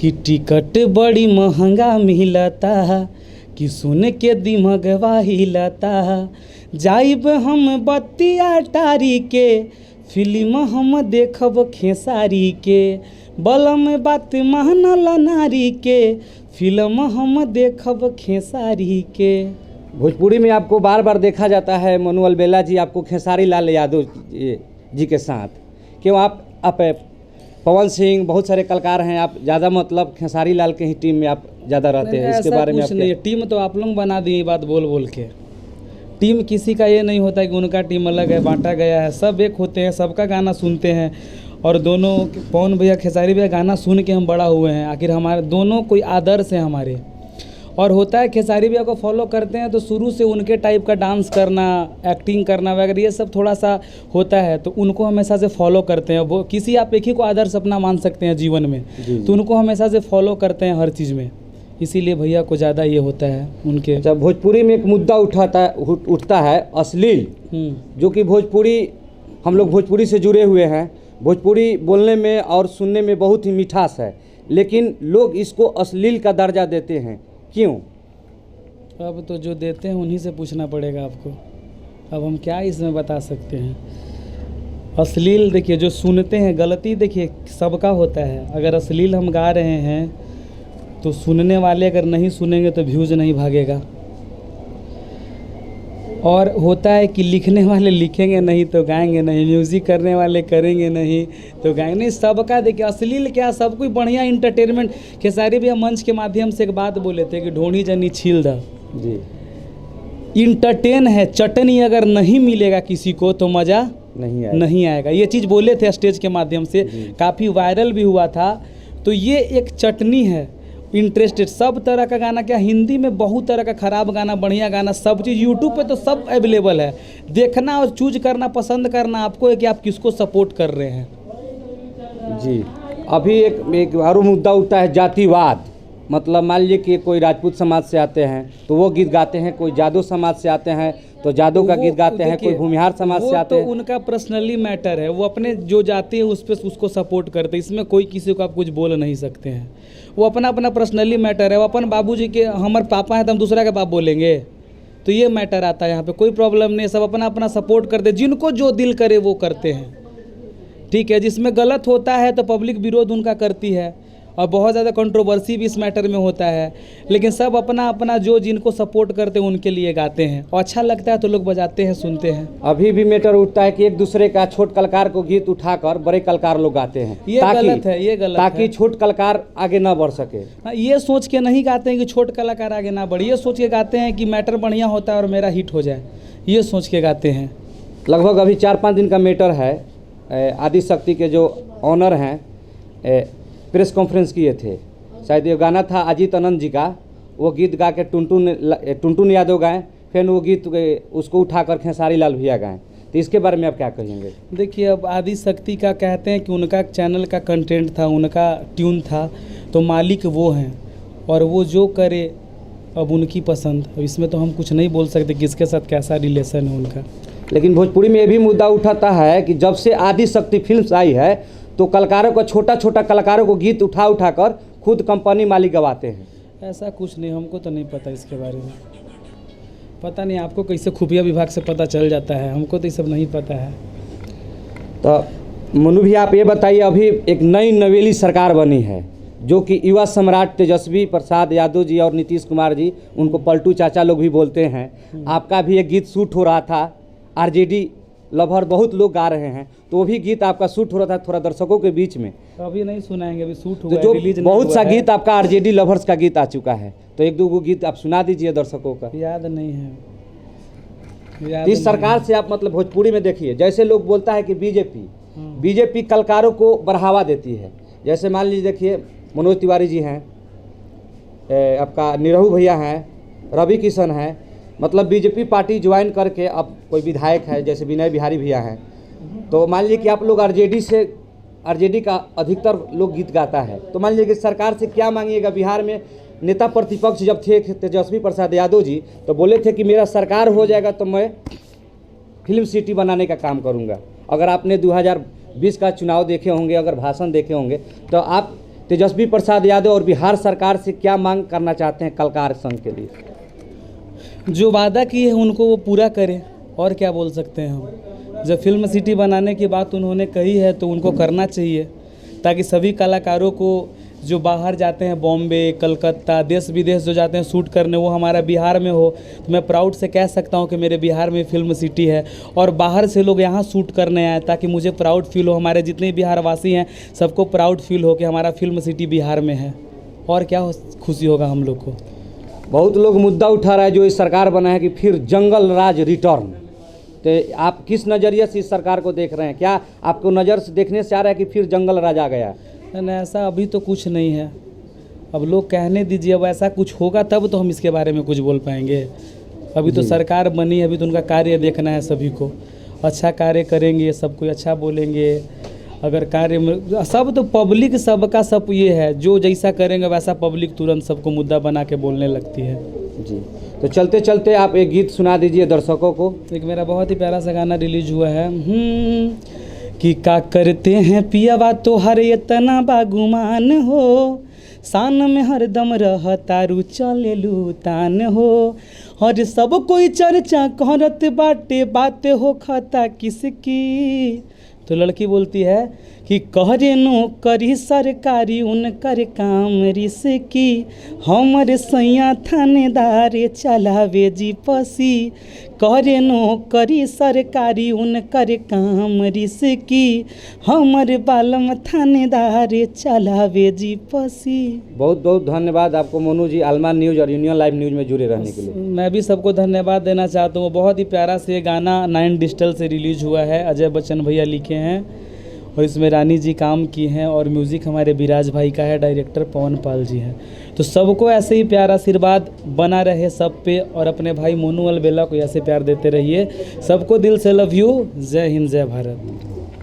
कि टिकट बड़ी महंगा मिलता कि सुन के दिमगवा हिलता। जाइब हम बतिया टारी के फिल्म हम देखब खेसारी के। बलम बात मानल नारी के फिल्म हम देखब खेसारी के। भोजपुरी में आपको बार बार देखा जाता है मनु अलबेला जी आपको खेसारी लाल यादव जी के साथ, क्यों आप पवन सिंह बहुत सारे कलाकार हैं, आप ज़्यादा मतलब खेसारी लाल के ही टीम में आप ज़्यादा रहते हैं, इसके बारे में? कुछ नहीं, टीम तो आप लोग बना दिए बात बोल बोल के। टीम किसी का ये नहीं होता कि उनका टीम अलग है, बांटा गया है, सब एक होते हैं, सबका गाना सुनते हैं। और दोनों पवन भैया खेसारी भैया गाना सुन के हम बड़ा हुए हैं, आखिर हमारे दोनों कोई आदर्श हैं हमारे। और होता है खेसारी भैया को फॉलो करते हैं तो शुरू से उनके टाइप का डांस करना, एक्टिंग करना वगैरह ये सब थोड़ा सा होता है, तो उनको हमेशा से फॉलो करते हैं। वो किसी आप एक ही को आदर्श अपना मान सकते हैं जीवन में, तो उनको हमेशा से फॉलो करते हैं हर चीज़ में, इसीलिए भैया को ज़्यादा ये होता है उनके। अच्छा, भोजपुरी में एक मुद्दा उठता है अश्लील, जो कि भोजपुरी हम लोग भोजपुरी से जुड़े हुए हैं, भोजपुरी बोलने में और सुनने में बहुत ही मिठास है, लेकिन लोग इसको अश्लील का दर्जा देते हैं, क्यों? अब तो जो देते हैं उन्हीं से पूछना पड़ेगा आपको, अब हम क्या इसमें बता सकते हैं। अश्लील देखिए, जो सुनते हैं गलती देखिए सबका होता है। अगर अश्लील हम गा रहे हैं तो सुनने वाले अगर नहीं सुनेंगे तो व्यूज़ नहीं भागेगा। और होता है कि लिखने वाले लिखेंगे नहीं तो गाएंगे नहीं, म्यूज़िक करने वाले करेंगे नहीं तो गाएंगे नहीं। सबका देखिए अश्लील क्या, सब कोई बढ़िया इंटरटेनमेंट। खेसारी भैया मंच के माध्यम से एक बात बोले थे कि ढोनी जनी छील द जी, इंटरटेन है, चटनी अगर नहीं मिलेगा किसी को तो मज़ा नहीं आएगा। ये चीज़ बोले थे स्टेज के माध्यम से, काफ़ी वायरल भी हुआ था। तो ये एक चटनी है, इंटरेस्टेड सब तरह का गाना, क्या हिंदी में बहुत तरह का खराब गाना, बढ़िया गाना, सब चीज़ यूट्यूब पे तो सब अवेलेबल है। देखना और चूज करना, पसंद करना आपको है कि आप किसको सपोर्ट कर रहे हैं। जी, अभी एक और मुद्दा उठता है जातिवाद। मतलब मान लीजिए कि कोई राजपूत समाज से आते हैं तो वो गीत गाते हैं, कोई जादव समाज से आते हैं तो जादव का गीत गाते हैं, कोई भूमिहार समाज से आते हैं। तो उनका पर्सनली मैटर है, वो अपने जो जाते हैं उस पर उसको सपोर्ट करते हैं, इसमें कोई किसी को आप कुछ बोल नहीं सकते हैं। वो अपना अपना पर्सनली मैटर है। वो अपन बाबूजी के हमारे पापा हैं तो हम दूसरा के बाप बोलेंगे, तो ये मैटर आता है यहाँ पे, कोई प्रॉब्लम नहीं। सब अपना अपना सपोर्ट करते, जिनको जो दिल करे वो करते हैं, ठीक है। जिसमें गलत होता है तो पब्लिक विरोध उनका करती है और बहुत ज़्यादा कंट्रोवर्सी भी इस मैटर में होता है, लेकिन सब अपना अपना जो जिनको सपोर्ट करते हैं उनके लिए गाते हैं और अच्छा लगता है तो लोग बजाते हैं, सुनते हैं। अभी भी मैटर उठता है कि एक दूसरे का छोट कलाकार को गीत उठाकर बड़े कलाकार लोग गाते हैं, ये गलत है, ये गलत है, ताकि छोट कलाकार आगे ना बढ़ सके। ये सोच के नहीं गाते हैं कि छोट कलाकार आगे ना बढ़े, ये सोच के गाते हैं कि मैटर बढ़िया होता है और मेरा हिट हो जाए, ये सोच के गाते हैं। लगभग अभी 4-5 दिन का मैटर है, आदि शक्ति के जो ऑनर हैं प्रेस कॉन्फ्रेंस किए थे, शायद ये गाना था अजीत आनंद जी का, वो गीत गा के टुनटुन यादव गाएं, फिर वो गीत उसको उठाकर खेसारी लाल भैया गाएं, तो इसके बारे में आप क्या कहेंगे? देखिए, अब आदि शक्ति का कहते हैं कि उनका चैनल का कंटेंट था, उनका ट्यून था, तो मालिक वो हैं और वो जो करे अब उनकी पसंद। अब इसमें तो हम कुछ नहीं बोल सकते किसके साथ कैसा रिलेशन है उनका। लेकिन भोजपुरी में ये भी मुद्दा उठाता है कि जब से आदि शक्ति फिल्म आई है तो कलाकारों को, छोटा छोटा कलाकारों को गीत उठा कर खुद कंपनी मालिक गवाते हैं। ऐसा कुछ नहीं, हमको तो नहीं पता इसके बारे में। पता नहीं आपको कैसे खुफिया विभाग से पता चल जाता है, हमको तो ये सब नहीं पता है। तो मनु भी आप ये बताइए, अभी एक नई नवेली सरकार बनी है जो कि युवा सम्राट तेजस्वी प्रसाद यादव जी और नीतीश कुमार जी, उनको पलटू चाचा लोग भी बोलते हैं। आपका भी एक गीत शूट हो रहा था, आरजेडी लवर बहुत लोग गा रहे हैं, तो वो भी गीत आपका शूट हो रहा था थोड़ा दर्शकों के बीच में। अभी नहीं सुनाएंगे, अभी शूट हुआ तो है, रिलीज बहुत सा गीत आपका आरजेडी लवर्स का गीत आ चुका है, तो एक दो वो गीत आप सुना दीजिए दर्शकों का। याद नहीं है, इस सरकार से आप मतलब भोजपुरी में देखिए, जैसे लोग बोलता है कि बीजेपी कलाकारों को बढ़ावा देती है। जैसे मान लीजिए देखिए मनोज तिवारी जी हैं, आपका निरहू भैया हैं, रवि किशन हैं, मतलब बीजेपी पार्टी ज्वाइन करके अब कोई विधायक है जैसे विनय बिहारी भैया हैं, तो मान लीजिए कि आप लोग आरजेडी का अधिकतर लोग गीत गाता है, तो मान लीजिए कि सरकार से क्या मांगिएगा? बिहार में नेता प्रतिपक्ष जब थे तेजस्वी प्रसाद यादव जी, तो बोले थे कि मेरा सरकार हो जाएगा तो मैं फिल्म सिटी बनाने का काम करूंगा। अगर आपने 2020 का चुनाव देखे होंगे, अगर भाषण देखे होंगे, तो आप तेजस्वी प्रसाद यादव और बिहार सरकार से क्या मांग करना चाहते हैं कलाकार संघ के लिए? जो वादा किए हैं उनको वो पूरा करें, और क्या बोल सकते हैं हम। जब फिल्म सिटी बनाने की बात उन्होंने कही है तो उनको करना चाहिए, ताकि सभी कलाकारों को जो बाहर जाते हैं, बॉम्बे, कलकत्ता, देश विदेश जो जाते हैं शूट करने, वो हमारा बिहार में हो। तो मैं प्राउड से कह सकता हूँ कि मेरे बिहार में फिल्म सिटी है, और बाहर से लोग यहाँ शूट करने आए, ताकि मुझे प्राउड फील हो, हमारे जितने बिहारवासी हैं सबको प्राउड फील हो कि हमारा फिल्म सिटी बिहार में है। और क्या खुशी होगा हम लोग को। बहुत लोग मुद्दा उठा रहा है जो इस सरकार बना है कि फिर जंगल राज रिटर्न, तो आप किस नज़रिए से इस सरकार को देख रहे हैं? क्या आपको नज़र से देखने से आ रहा है कि फिर जंगल राज आ गया? नहीं, ऐसा अभी तो कुछ नहीं है। अब लोग कहने दीजिए, अब ऐसा कुछ होगा तब तो हम इसके बारे में कुछ बोल पाएंगे। अभी तो सरकार बनी है, अभी तो उनका कार्य देखना है सभी को। अच्छा कार्य करेंगे, सब कोई अच्छा बोलेंगे। अगर कार्य में सब तो पब्लिक सबका सब ये है, जो जैसा करेंगे वैसा पब्लिक तुरंत सबको मुद्दा बना के बोलने लगती है जी। तो चलते चलते आप एक गीत सुना दीजिए दर्शकों को। एक मेरा बहुत ही प्यारा सा गाना रिलीज हुआ है कि का करते हैं पियावा तो हर इतना बागुमान हो, शान में हरदम रह तारू चलेलू तान हो, और सब कोई चर्चा करत बाटे, बात हो खाता किसकी। तो लड़की बोलती है कि कहरे नो करी सरकारी उनकर काम रिसकी, हमर सैया थानेदार चलावे जीपसी, कहरे नो करी सरकारी उनकर काम रिसकी, हमर बालम थानेदार चलावे जीपसी। बहुत बहुत धन्यवाद आपको मोनू जी, आलमा न्यूज़ और यूनियन लाइव न्यूज़ में जुड़े रहने के लिए। मैं भी सबको धन्यवाद देना चाहता हूँ। बहुत ही प्यारा से ये गाना 9 डिजिटल से रिलीज हुआ है, अजय बच्चन भैया लिखे हैं, और इसमें रानी जी काम की हैं, और म्यूज़िक हमारे विराज भाई का है, डायरेक्टर पवन पाल जी हैं। तो सबको ऐसे ही प्यार आशीर्वाद बना रहे सब पे, और अपने भाई मोनू अलबेला को ऐसे प्यार देते रहिए। सबको दिल से लव यू। जय हिंद, जय भारत।